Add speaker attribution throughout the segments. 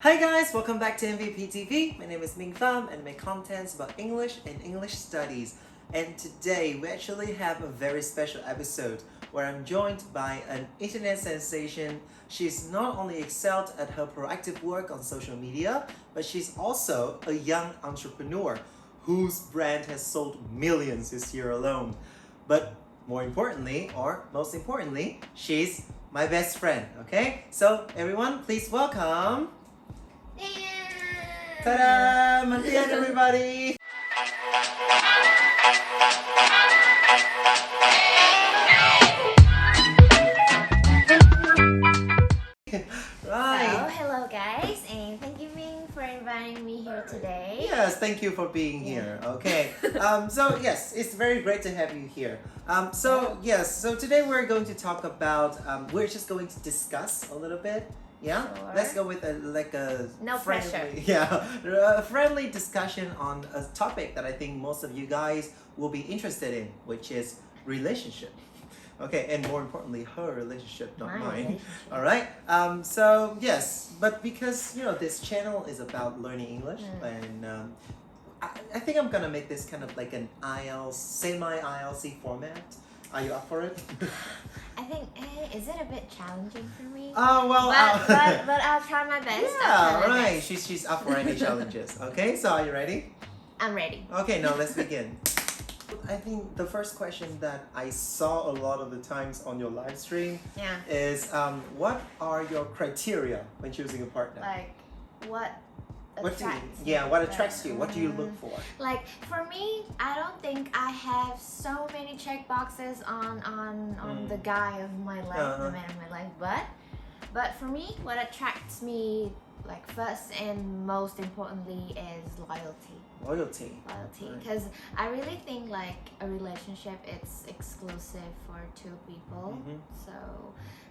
Speaker 1: Hi guys, welcome back to MVP TV. My name is Ming Pham and my content's about English and English studies. And today we actually have a very special episode where I'm joined by an internet sensation. She's not only excelled at her proactive work on social media, but she's also a young entrepreneur whose brand has sold millions this year alone. But more importantly, or most importantly, she's my best friend, okay? So everyone, please welcome... Ta-da! Mantien, everybody! Right.
Speaker 2: So, hello guys, and thank you Ming for inviting me here today.
Speaker 1: Yes, thank you for being here. Okay. So yes, it's very great to have you here. So today we're going to talk about. We're just going to discuss a little bit. Yeah.
Speaker 2: Sure.
Speaker 1: Let's go with a
Speaker 2: No
Speaker 1: friendly,
Speaker 2: pressure.
Speaker 1: yeah, a friendly discussion on a topic that I think most of you guys will be interested in, which is relationship. Okay, and more importantly, her relationship, not
Speaker 2: My
Speaker 1: mine.
Speaker 2: relationship.
Speaker 1: All right. So yes, but because this channel is about learning English, and I think I'm gonna make this kind of like an IELTS, semi-IELTS format. Are you up for it?
Speaker 2: I think, is it a bit challenging for me?
Speaker 1: Oh well.
Speaker 2: But I'll try my best.
Speaker 1: Yeah, right. She's up for any challenges. Okay, so are you ready?
Speaker 2: I'm ready.
Speaker 1: Okay, now let's begin. I think the first question that I saw a lot of the times on your live stream
Speaker 2: Yeah.
Speaker 1: is what are your criteria when choosing a partner?
Speaker 2: Like, what
Speaker 1: What do you,
Speaker 2: attracts
Speaker 1: yeah,
Speaker 2: me?
Speaker 1: what attracts you? What do you look for?
Speaker 2: Like, for me, I don't think I have so many check boxes on the guy of my life, the man of my life, but for me, what attracts me, like, first and most importantly, is loyalty.
Speaker 1: Loyalty.
Speaker 2: Loyalty, because I really think like a relationship, it's exclusive for two people. So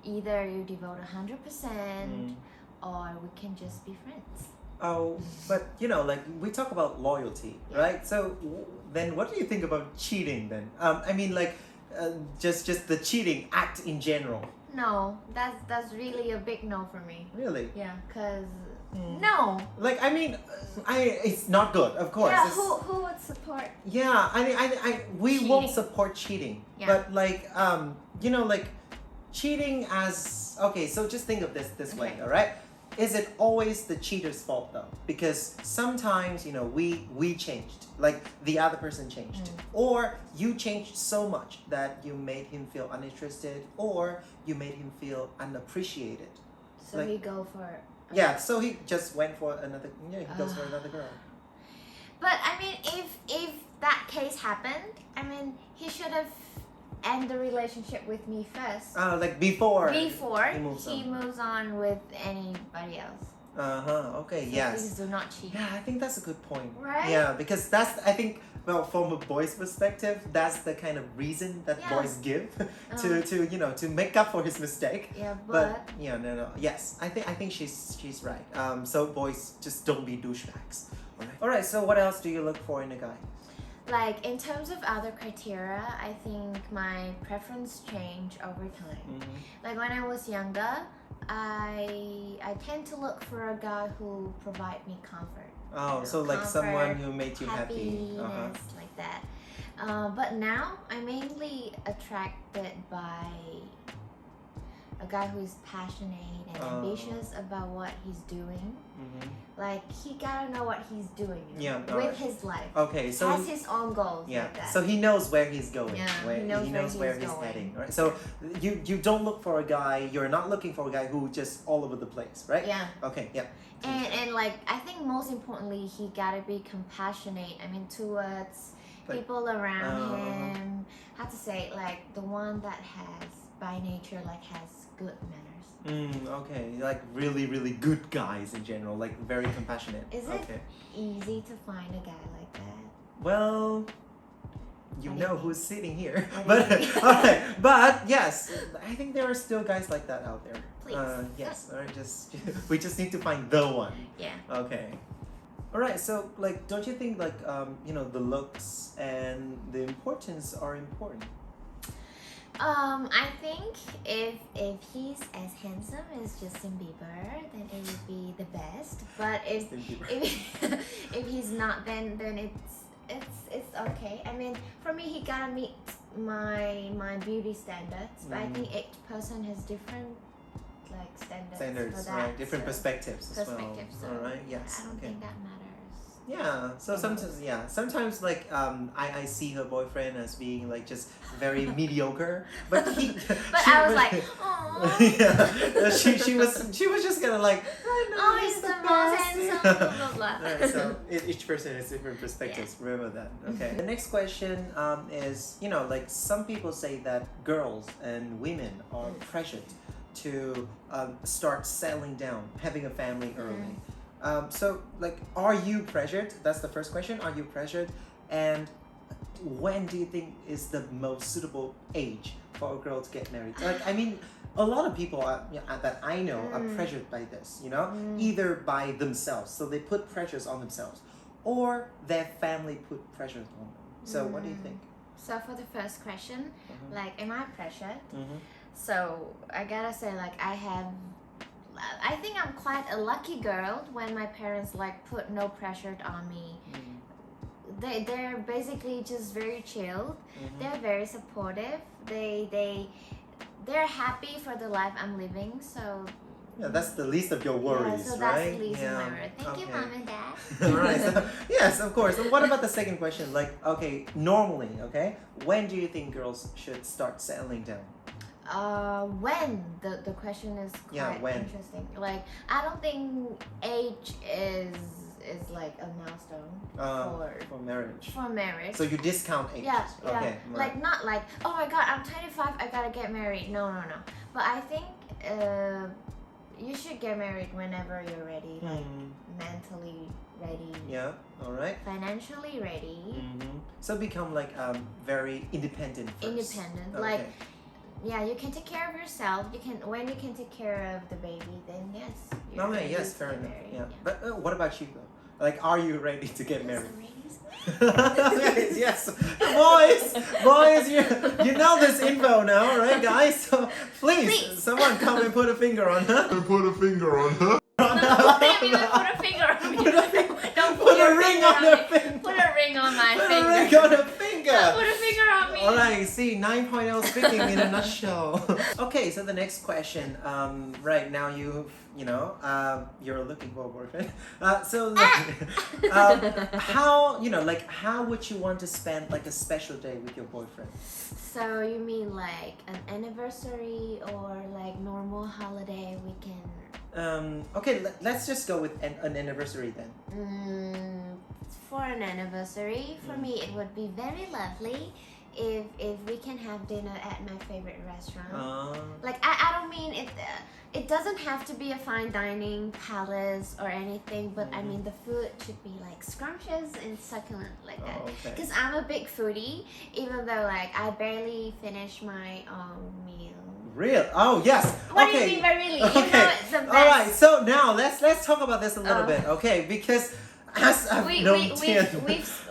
Speaker 2: either you devote 100% or we can just be friends.
Speaker 1: Oh, but like we talk about loyalty, right? So then what do you think about cheating then? I mean like just the cheating act in general.
Speaker 2: No, that's really a big no for me.
Speaker 1: Really?
Speaker 2: Yeah, because no.
Speaker 1: Like I mean, it's not good, of course.
Speaker 2: Yeah,
Speaker 1: It's-
Speaker 2: who would support?
Speaker 1: Yeah, I mean, we
Speaker 2: Cheating.
Speaker 1: won't support cheating,
Speaker 2: Yeah.
Speaker 1: but like like cheating as okay. So just think of this way,
Speaker 2: Okay.
Speaker 1: all right? Is it always the cheater's fault though? Because sometimes we changed, like the other person changed, or you changed so much that you made him feel uninterested, or you made him feel unappreciated.
Speaker 2: So
Speaker 1: Like-
Speaker 2: we go for.
Speaker 1: Yeah, so he just went for another. Yeah, he goes for another girl.
Speaker 2: But I mean, if that case happened, I mean, he should have ended the relationship with me first.
Speaker 1: Like before.
Speaker 2: Before
Speaker 1: he moves on.
Speaker 2: with anybody else.
Speaker 1: Okay.
Speaker 2: So
Speaker 1: Yes.
Speaker 2: please do not cheat.
Speaker 1: Yeah, I think that's a good point.
Speaker 2: Right?
Speaker 1: Yeah, because that's I think from a boy's perspective, that's the kind of reason that
Speaker 2: Yeah.
Speaker 1: boys give to make up for his mistake.
Speaker 2: Yeah,
Speaker 1: But
Speaker 2: but
Speaker 1: yeah, no. Yes, I think she's right. So boys just don't be douchebags. All right. So what else do you look for in a guy?
Speaker 2: like in terms of other criteria, I think my preference change over time. Like when I was younger, I tend to look for a guy who provide me comfort.
Speaker 1: Oh, so like someone who made you happy.
Speaker 2: Happiness, like that. But now I'm mainly attracted by a guy who is passionate and ambitious about what he's doing. Like he gotta know what he's doing
Speaker 1: Yeah,
Speaker 2: with
Speaker 1: alright.
Speaker 2: his life.
Speaker 1: Okay, so
Speaker 2: Has his own goals.
Speaker 1: yeah,
Speaker 2: like that.
Speaker 1: so he knows where he's going.
Speaker 2: Yeah,
Speaker 1: he knows where he's
Speaker 2: going.
Speaker 1: heading. Right. So you don't look for a guy. You're not looking for a guy who just all over the place, right?
Speaker 2: Yeah.
Speaker 1: Okay. Yeah.
Speaker 2: And like I think most importantly, he gotta be compassionate. I mean, towards
Speaker 1: Like,
Speaker 2: people around him. How to say, like the one that has by nature like has good manners.
Speaker 1: Okay. Like really, really good guys in general. Like very compassionate.
Speaker 2: Is it
Speaker 1: Okay.
Speaker 2: easy to find a guy like that?
Speaker 1: Well, you
Speaker 2: What do
Speaker 1: know
Speaker 2: you
Speaker 1: who's sitting here.
Speaker 2: What do
Speaker 1: But
Speaker 2: you think?
Speaker 1: alright. But yes, I think there are still guys like that out there.
Speaker 2: Please.
Speaker 1: Yes. All right. Just we just need to find the one.
Speaker 2: Yeah.
Speaker 1: Okay. All right. So, like, don't you think like the looks and the importance are important?
Speaker 2: I think if he's as handsome as Justin Bieber, then it would be the best. But if he's not, then it's okay. I mean, for me, he gotta meet my beauty standards. But I think each person has different like standards for that,
Speaker 1: right? Different perspectives as well.
Speaker 2: So
Speaker 1: all right. Yes.
Speaker 2: I don't think that matters.
Speaker 1: Yeah, so sometimes like I see her boyfriend as being like just very mediocre, but
Speaker 2: I was like, oh.
Speaker 1: Yeah, she was just gonna like,
Speaker 2: oh, he's the most handsome, blah blah blah.
Speaker 1: Right, so each person has different perspectives. Yeah. Remember that. Okay. The next question is, like some people say that girls and women are pressured to start settling down, having a family early. So, like, are you pressured? That's the first question. Are you pressured? And when do you think is the most suitable age for a girl to get married? Like, I mean, a lot of people that I know are pressured by this, either by themselves. So they put pressures on themselves, or their family put pressures on them. So what do you think?
Speaker 2: So for the first question, like, am I pressured? So I gotta say, like, I think I'm quite a lucky girl when my parents like put no pressure on me. They're basically just very chilled. They're very supportive. They're happy for the life I'm living. So
Speaker 1: yeah, that's the least of your worries,
Speaker 2: so
Speaker 1: right?
Speaker 2: That's the least of my worries. Thank you, Mom and Dad.
Speaker 1: All right. So, yes, of course. And what about the second question? Like, okay, normally, okay, when do you think girls should start settling down?
Speaker 2: When the question is quite interesting. Like, I don't think age is like a milestone
Speaker 1: for marriage.
Speaker 2: For marriage.
Speaker 1: So you discount age.
Speaker 2: Yeah.
Speaker 1: Okay. Right.
Speaker 2: Like, not like, oh my god, I'm 25, I gotta get married. No. But I think you should get married whenever you're ready, like mentally ready.
Speaker 1: Yeah. All right.
Speaker 2: Financially ready.
Speaker 1: So become like very independent first.
Speaker 2: Independent. Okay. Like, yeah, you can take care of yourself. When you can take care of the baby, then yes.
Speaker 1: Yes, fair enough. Yeah. But what about you though? Like, are you ready to get married? Yes, boys, you know this info now, right, guys? So please, someone come and put a finger on her.
Speaker 2: What do you mean put a finger on me? Don't put
Speaker 1: a ring on her finger.
Speaker 2: Put a ring on my finger.
Speaker 1: Put a ring on her finger.
Speaker 2: Don't put a finger on me.
Speaker 1: Alright, see, 9.0 speaking in a nutshell. Okay, so the next question. Right now you're looking for a boyfriend. How would you want to spend like a special day with your boyfriend?
Speaker 2: So you mean like an anniversary or like normal holiday weekend?
Speaker 1: Okay, let's just go with an anniversary then.
Speaker 2: For an anniversary, for me it would be very lovely if we can have dinner at my favorite restaurant. Like, I don't mean it. It doesn't have to be a fine dining palace or anything, but I mean the food should be like scrumptious and succulent like that. Because I'm a big foodie, even though like I barely finish my meal.
Speaker 1: Real? Oh yes.
Speaker 2: What do you mean by really?
Speaker 1: Okay.
Speaker 2: You know it's the best.
Speaker 1: All right. So now let's talk about this a little bit, okay? Because as I've known Tien,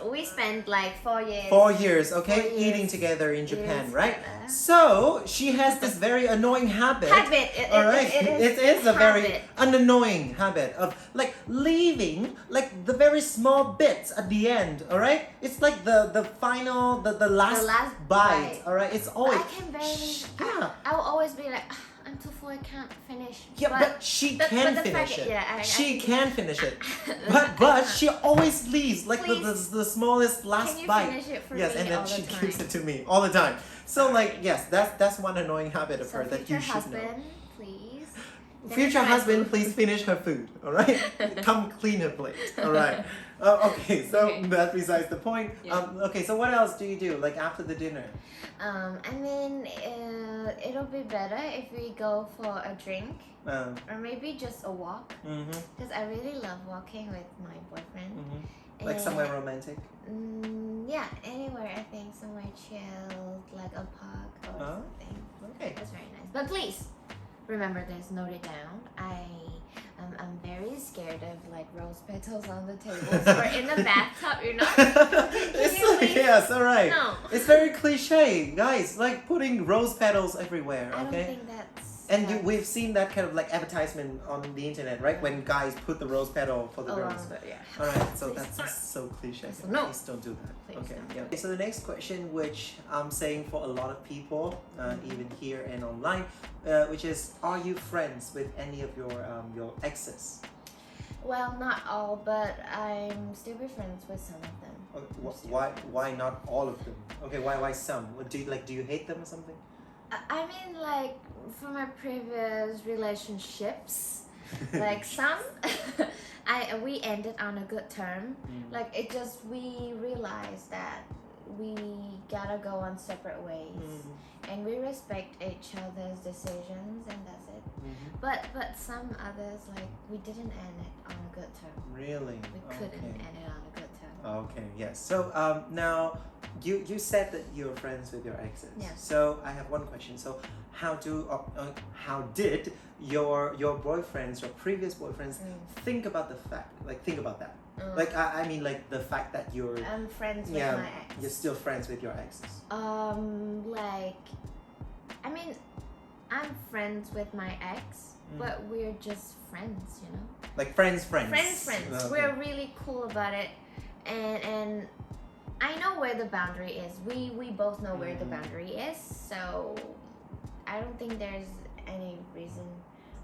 Speaker 2: we spent like 4 years.
Speaker 1: 4 years, okay, 4 years, eating together in Japan, right? So she has this very annoying habit. All right, it is a very annoying habit of like leaving like the very small bits at the end. All right, it's like the final the last bite. All right, it's always.
Speaker 2: I can barely. I will always be like, I'm too full, I can't finish.
Speaker 1: Yeah, but she can finish it. She can finish it. But she always leaves like the smallest last bite.
Speaker 2: Finish it for
Speaker 1: yes,
Speaker 2: me
Speaker 1: and then
Speaker 2: all
Speaker 1: she
Speaker 2: the time?
Speaker 1: gives it to me all the time. So like yes, that's one annoying habit of her that you should
Speaker 2: husband,
Speaker 1: know.
Speaker 2: Please.
Speaker 1: Future husband, please finish her food. All right, come clean her plate. All right. Okay, so that besides the point.
Speaker 2: Yeah.
Speaker 1: Okay, so what else do you do like after the dinner?
Speaker 2: I mean, it'll be better if we go for a drink or maybe just a walk. Because I really love walking with my boyfriend.
Speaker 1: Like somewhere romantic.
Speaker 2: Yeah, anywhere I think, somewhere chilled, like a park or something.
Speaker 1: Okay.
Speaker 2: That's very nice. But please, remember this, note it down. I'm very scared of like rose petals on the tables or in the bathtub, you know?
Speaker 1: Yes, alright.
Speaker 2: No.
Speaker 1: It's very cliche, guys. Like putting rose petals everywhere, okay?
Speaker 2: I don't think that's...
Speaker 1: We've seen that kind of like advertisement on the internet, right? When guys put the rose petal for the girls.
Speaker 2: Yeah.
Speaker 1: Alright, so
Speaker 2: Please
Speaker 1: that's so cliche.
Speaker 2: Please no.
Speaker 1: Please don't do that.
Speaker 2: Please
Speaker 1: Okay,
Speaker 2: don't.
Speaker 1: yeah. Okay, so the next question, which I'm saying for a lot of people, even here and online, which is, are you friends with any of your exes?
Speaker 2: Well, not all, but I'm still be friends with some of them.
Speaker 1: Why not all of them? Okay, why some? Do you hate them or something?
Speaker 2: I mean, like, for my previous relationships, like some, we ended on a good term. Like, we realized that we gotta go on separate ways, and we respect each other's decisions, and that's it. But some others, like, we didn't end it on a good term.
Speaker 1: Really?
Speaker 2: We couldn't end it on a good term.
Speaker 1: Okay, yes. So now you said that you're friends with your exes.
Speaker 2: Yeah.
Speaker 1: So I have one question. So how did your boyfriends, your previous boyfriends, think about the fact? Like think about that. Like I mean like the fact that
Speaker 2: I'm friends with my ex.
Speaker 1: You're still friends with your exes.
Speaker 2: Like, I mean, I'm friends with my ex, but we're just friends, you know.
Speaker 1: Like friends.
Speaker 2: Friends.
Speaker 1: Okay.
Speaker 2: We're really cool about it, and I know where the boundary is. We both know where the boundary is, so I don't think there's any reason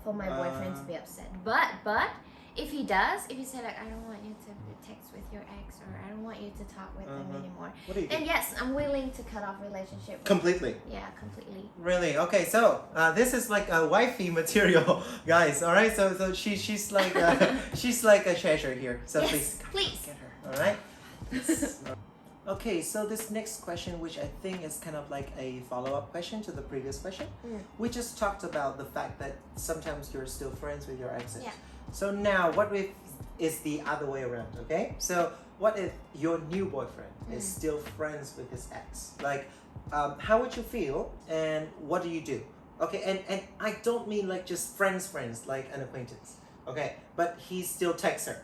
Speaker 2: for my boyfriend to be upset. But if he say like, I don't want you to text with your ex, or I don't want you to talk with them anymore, then yes, I'm willing to cut off relationship.
Speaker 1: Completely.
Speaker 2: Yeah, completely.
Speaker 1: Really? Okay, so this is like a wifey material, guys. All right, so she's like she's like a treasure here. So
Speaker 2: Yes, please.
Speaker 1: get her. All right. Okay, so this next question, which I think is kind of like a follow-up question to the previous question, we just talked about the fact that sometimes you're still friends with your exes.
Speaker 2: Yeah.
Speaker 1: So now, what if is the other way around? Okay, so what if your new boyfriend is still friends with his ex? Like, how would you feel, and what do you do? Okay, and I don't mean like just friends, like an acquaintance. Okay, but he still texts her.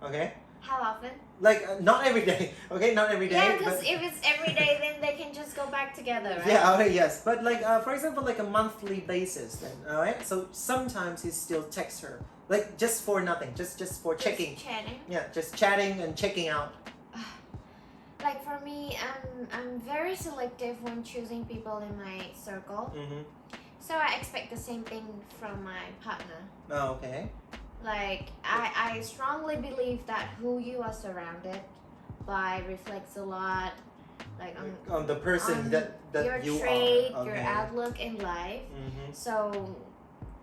Speaker 1: Okay.
Speaker 2: How often?
Speaker 1: Like not every day, okay, not every day.
Speaker 2: Yeah, because if it's every day, then they can just go back together, right?
Speaker 1: Yeah, okay, yes, but like for example, like a monthly basis, then, all right. So sometimes he still texts her, like just for nothing, just for checking.
Speaker 2: Just chatting.
Speaker 1: Yeah, just chatting and checking out.
Speaker 2: Like for me, I'm very selective when choosing people in my circle. So I expect the same thing from my partner.
Speaker 1: Oh, okay.
Speaker 2: Like, I strongly believe that who you are surrounded by reflects a lot, like
Speaker 1: on the person that
Speaker 2: your
Speaker 1: you
Speaker 2: trait,
Speaker 1: are. Okay.
Speaker 2: your outlook in life. So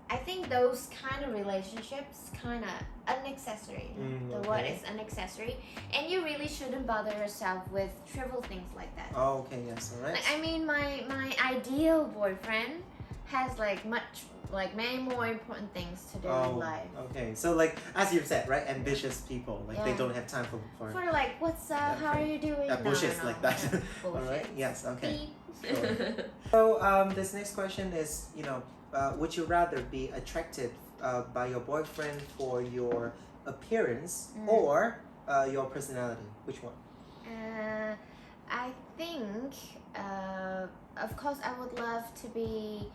Speaker 2: I think those kind of relationships kind of unnecessary. The word is unnecessary, and you really shouldn't bother yourself with trivial things like that.
Speaker 1: Oh, okay, yes, all right.
Speaker 2: Like, I mean, my ideal boyfriend has many more important things to do in life.
Speaker 1: Okay, so like as you said, right, ambitious people, like they don't have time for
Speaker 2: like, what's up, how are you doing?
Speaker 1: Bullshit like that.
Speaker 2: Yeah,
Speaker 1: All right, yes, okay.
Speaker 2: Beep.
Speaker 1: Sure. So this next question is, would you rather be attracted by your boyfriend for your appearance or your personality? Which one?
Speaker 2: I think, of course, I would love to be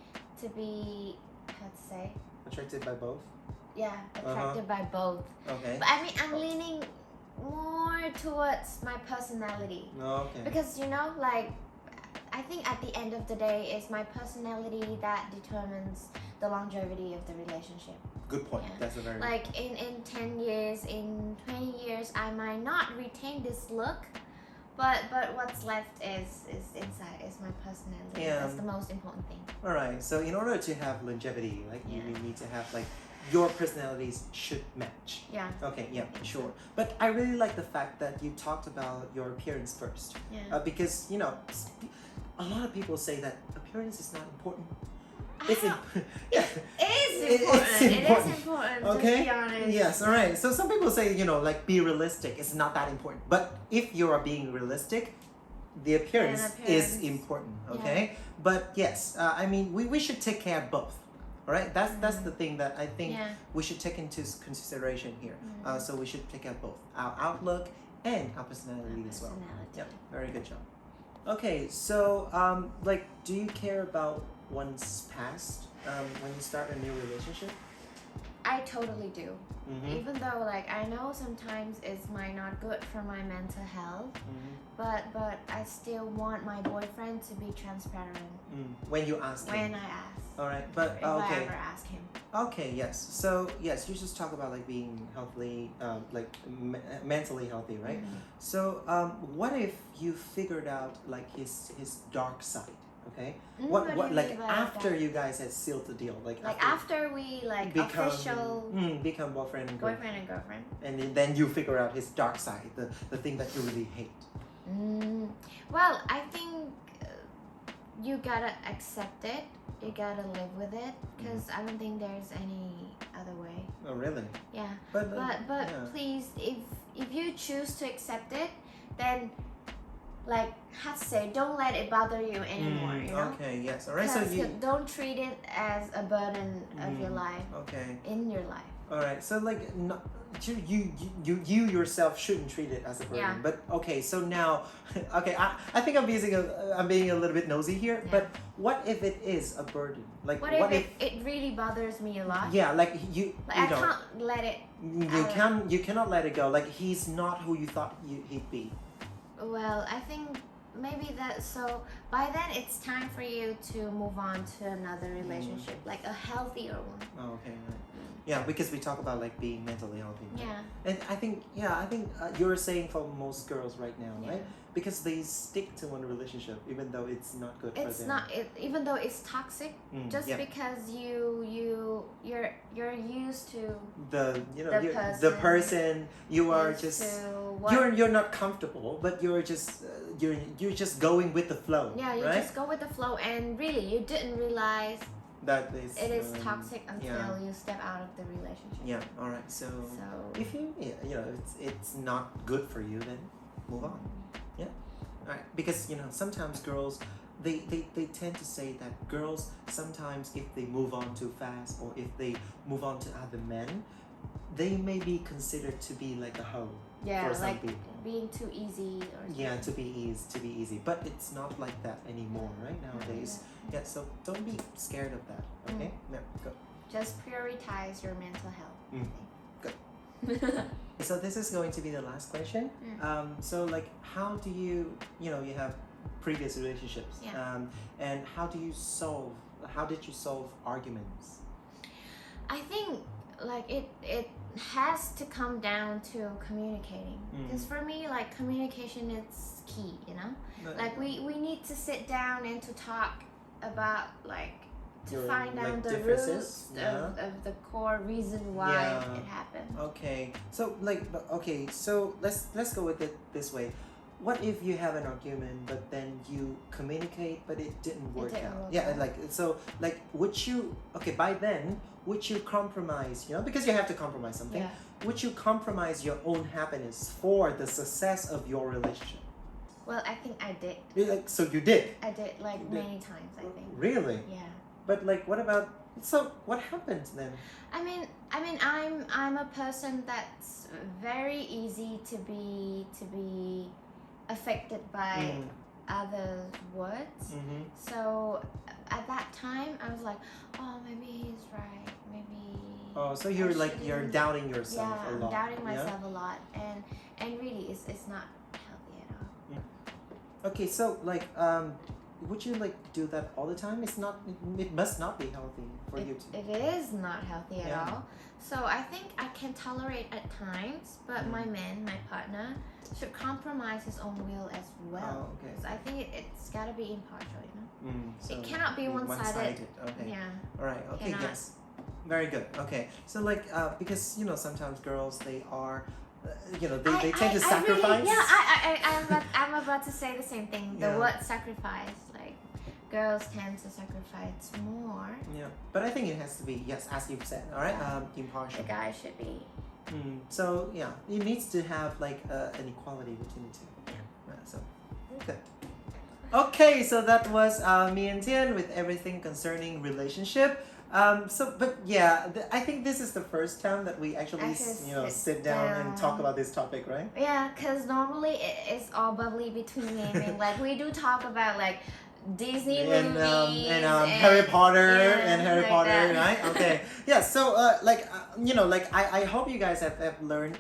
Speaker 2: how to say?
Speaker 1: Attracted by both?
Speaker 2: Yeah, attracted by both.
Speaker 1: Okay.
Speaker 2: But I mean, I'm leaning more towards my personality.
Speaker 1: Okay.
Speaker 2: Because, like, I think at the end of the day, it's my personality that determines the longevity of the relationship.
Speaker 1: Good point. Yeah. That's a very
Speaker 2: like in 10 years, in 20 years, I might not retain this look, but what's left is inside, is my personality.
Speaker 1: Yeah.
Speaker 2: That's the most important thing.
Speaker 1: All right. So in order to have longevity, like you need to have like your personalities should match.
Speaker 2: Yeah.
Speaker 1: Okay. Yeah. Sure. But I really like the fact that you talked about your appearance first.
Speaker 2: Yeah.
Speaker 1: Because a lot of people say that appearance is not important.
Speaker 2: It is important.
Speaker 1: Okay.
Speaker 2: To be honest.
Speaker 1: Yes. All right. So some people say, like be realistic. It's not that important. But if you are being realistic, the appearance is important. Okay. Yeah. But yes, I mean, we should take care of both. All right, that's the thing that I think
Speaker 2: Yeah.
Speaker 1: we should take into consideration here. So we should take out both our outlook and our personality as well. Yep, very good job. Okay, so like, do you care about one's past when you start a new relationship?
Speaker 2: I totally do. Even though like I know sometimes it's might not good for my mental health, but I still want my boyfriend to be transparent
Speaker 1: When you ask him.
Speaker 2: when I ask.
Speaker 1: All right, but
Speaker 2: If I
Speaker 1: okay.
Speaker 2: ever ask him.
Speaker 1: Okay, yes. So yes, you just talk about like being healthy, like mentally healthy, right? So what if you figured out like his dark side? Okay,
Speaker 2: What do you
Speaker 1: what like
Speaker 2: mean by
Speaker 1: after
Speaker 2: that?
Speaker 1: you guys had sealed the deal, like
Speaker 2: after we like official
Speaker 1: become boyfriend and girlfriend,
Speaker 2: boyfriend and girlfriend.
Speaker 1: and then you figure out his dark side, the thing that you really hate.
Speaker 2: Well, I think you gotta accept it. You gotta live with it, because I don't think there's any other way.
Speaker 1: Oh really?
Speaker 2: Yeah.
Speaker 1: But
Speaker 2: But please, if you choose to accept it, then like how to say, don't let it bother you anymore. You know?
Speaker 1: Okay. Yes. All right. So
Speaker 2: 'Cause
Speaker 1: you.
Speaker 2: don't treat it as a burden of your life.
Speaker 1: Okay.
Speaker 2: In your life.
Speaker 1: All right. So like, not, you yourself shouldn't treat it as a burden.
Speaker 2: Yeah.
Speaker 1: But okay. So now, okay. I think I'm being a little bit nosy here.
Speaker 2: Yeah.
Speaker 1: But what if it is a burden? Like
Speaker 2: What if it really bothers me a lot?
Speaker 1: Yeah. Like you.
Speaker 2: Like
Speaker 1: you
Speaker 2: I
Speaker 1: know,
Speaker 2: can't let it.
Speaker 1: you cannot let it go. Like he's not who you thought he'd be.
Speaker 2: Well, I think maybe that. So by then it's time for you to move on to another relationship, like a healthier one.
Speaker 1: Oh, okay. Right. Yeah, because we talk about like being mentally healthy. Right?
Speaker 2: Yeah.
Speaker 1: And I think you're saying for most girls right now,
Speaker 2: Yeah.
Speaker 1: right? Because they stick to one relationship even though it's not good for them.
Speaker 2: It's not. Even though it's toxic, just
Speaker 1: yeah.
Speaker 2: because you're used to
Speaker 1: the
Speaker 2: the
Speaker 1: person you are
Speaker 2: used
Speaker 1: just
Speaker 2: to what,
Speaker 1: you're not comfortable, but you're just you're just going with the flow.
Speaker 2: yeah, you
Speaker 1: right?
Speaker 2: just go with the flow, and really you didn't realize
Speaker 1: That is
Speaker 2: it is toxic until
Speaker 1: yeah.
Speaker 2: you step out of the relationship.
Speaker 1: Yeah. All right. So if it's not good for you, then move on. Yeah. All right. Because sometimes girls they tend to say that girls sometimes, if they move on too fast or if they move on to other men, they may be considered to be like a hoe
Speaker 2: Yeah,
Speaker 1: for some
Speaker 2: like
Speaker 1: people.
Speaker 2: being too easy or something.
Speaker 1: Yeah, to be easy, but it's not like that anymore, right? Nowadays. Yeah, so don't be scared of that. Okay. Yeah, go.
Speaker 2: Just prioritize your mental health.
Speaker 1: Good. So this is going to be the last question. So like, how do you have previous relationships, and how did you solve arguments?
Speaker 2: I think like it has to come down to communicating, because for me like communication is key, like we need to sit down and to talk about like to find out the roots of the core reason why it happened.
Speaker 1: Okay, so let's go with it this way. What if you have an argument, but then you communicate, but it didn't work out? Would you by then would you compromise? Because you have to compromise something.
Speaker 2: Yeah.
Speaker 1: Would you compromise your own happiness for the success of your relationship?
Speaker 2: Well, I think I did.
Speaker 1: So you did.
Speaker 2: I did many times, I think.
Speaker 1: Really?
Speaker 2: Yeah.
Speaker 1: But what about? So what happened then?
Speaker 2: I mean, I'm a person that's very easy to be affected by other words. So at that time, I was like, oh, maybe he's right. Maybe.
Speaker 1: Oh, so you're doubting yourself a lot.
Speaker 2: Yeah, I'm doubting myself a lot, and really, it's not healthy at all.
Speaker 1: Okay, so would you do that all the time? It must not be healthy for you to.
Speaker 2: It is not healthy at all. So I think I can tolerate at times, but my partner, should compromise his own will as well.
Speaker 1: Oh, okay.
Speaker 2: So I think it's gotta be impartial,
Speaker 1: So
Speaker 2: it cannot be one-sided.
Speaker 1: Okay.
Speaker 2: Yeah.
Speaker 1: All right. Okay.
Speaker 2: Cannot.
Speaker 1: Yes. Very good. Okay. So because sometimes girls they are. They tend to sacrifice.
Speaker 2: Really, I'm about to say the same thing. The
Speaker 1: Yeah.
Speaker 2: word sacrifice, like girls tend to sacrifice more.
Speaker 1: Yeah, but I think it has to be, yes, as you've said. All right, impartial.
Speaker 2: The guy should be.
Speaker 1: So yeah, it needs to have an equality between the two.
Speaker 2: Yeah.
Speaker 1: So good. Okay, so that was Mantien with everything concerning relationship. But yeah, I think this is the first time that we actually, sit down and talk about this topic, right?
Speaker 2: Yeah, because normally it's all bubbly between me and Ming. Like, we do talk about, like, Disney movies
Speaker 1: and Harry Potter and Harry
Speaker 2: like
Speaker 1: Potter,
Speaker 2: that.
Speaker 1: right? Okay, yeah. So I hope you guys have learned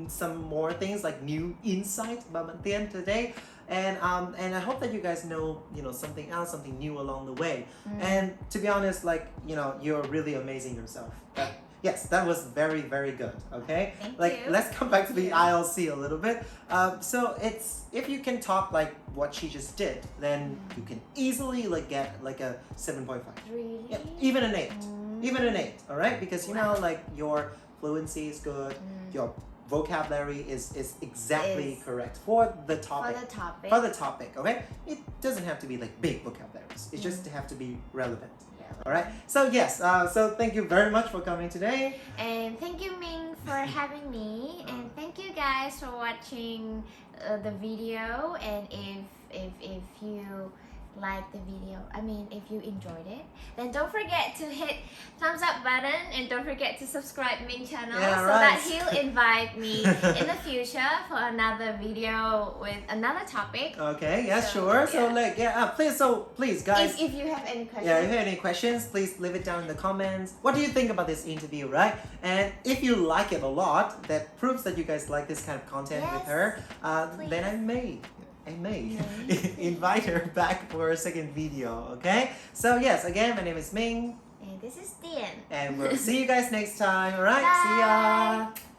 Speaker 1: some more things, like new insight about Mantien today, and I hope that you guys know something else, something new along the way. And to be honest, like you're really amazing yourself. Yes, that was very, very good. Okay,
Speaker 2: Thank you.
Speaker 1: Let's come back to the ILC a little bit. So it's if you can talk like what she just did, then you can easily get like a 7.5.
Speaker 2: Really?
Speaker 1: Yeah, even an 8. Even an 8. All right, because like your fluency is good, your vocabulary is exactly correct for the topic. For the topic. Okay, it doesn't have to be like big vocabularies. It just have to be relevant. All right. So yes. So thank you very much for coming today.
Speaker 2: And thank you, Ming, for having me. And thank you guys for watching the video. And if you like the video, if you enjoyed it, then don't forget to hit thumbs up button and don't forget to subscribe Ming channel that he'll invite me in the future for another video with another topic.
Speaker 1: Okay, yeah, sure. So please guys,
Speaker 2: if you have any questions,
Speaker 1: if you have any questions, please leave it down in the comments. What do you think about this interview, right? And if you like it a lot, that proves that you guys like this kind of content with her. Then I may invite her back for a second video, okay? So yes, again, my name is Ming.
Speaker 2: And this is Tien.
Speaker 1: And we'll see you guys next time, alright? See ya!